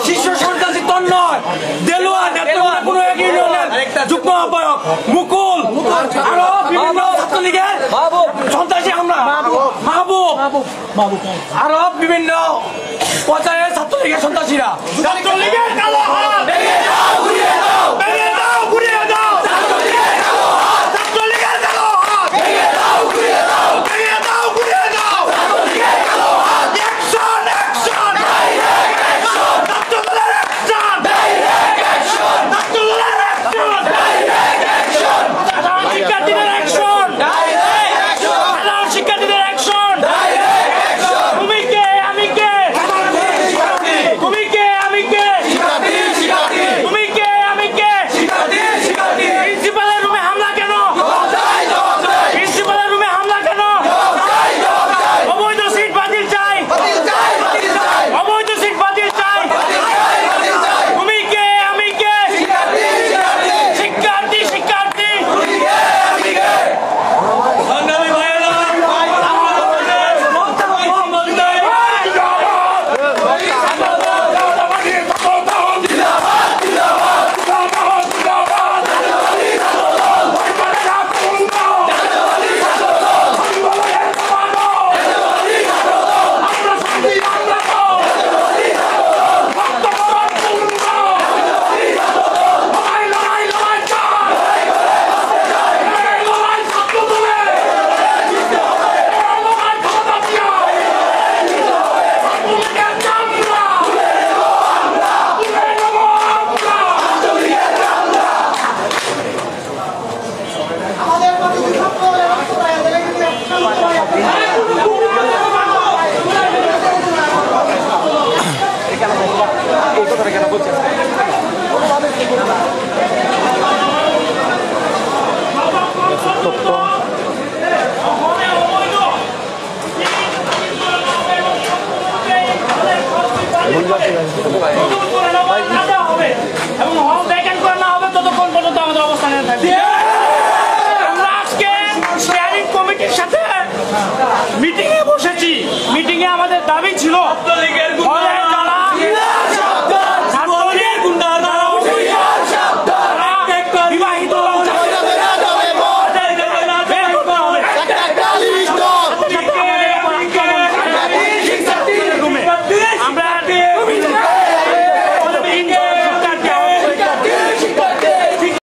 শীর্ষ সন্ত্রাসী তন্ময়, দেলোয়া নেত্রকোনা কোনো এক ইউনিয়নের যুগ্ম আহ্বায়ক মুকুল, আরো বিভিন্ন ছাত্রলীগের সন্ত্রাসী হামলা মাহবুব, আরো বিভিন্ন পর্যায়ের ছাত্রলীগের সন্ত্রাসীরা ছাত্রলীগের কালো হাত ভেঙে দাও, ঘুরিয়ে দাও, ভেঙে দাও, ঘুরিয়ে দাও, ছাত্রলীগের কালো হাত ভেঙে দাও, ঘুরিয়ে দাও, ভেঙে দাও, ঘুরিয়ে দাও, ছাত্রলীগের কালো হাত অ্যাকশন অ্যাকশন ডাইরেক্ট অ্যাকশন ছাত্রদলের অ্যাকশন ডাইরেক্ট অ্যাকশন ছাত্রদলের অ্যাকশন ডাইরেক্ট অ্যাকশন শিক্ষার্থীদের অ্যাকশন ডাইরেক্ট অ্যাকশন সাধারণ শিক্ষার্থীদের অ্যাকশন ডাইরেক্ট অ্যাকশন তুমি কে আমি কে তুমি কে আমি কে তুমি কে আমি কে প্রিন্সিপালের রুমে হামলা কেন প্রিন্সিপালের রুমে হামলা কেন অবৈধ সিট বাতিল চাই অবৈধ সিট বাতিল চাই তুমি কে আমি কে শিক্ষার্থী শিক্ষার্থী সংগ্রামী ভাইয়েরা Bukan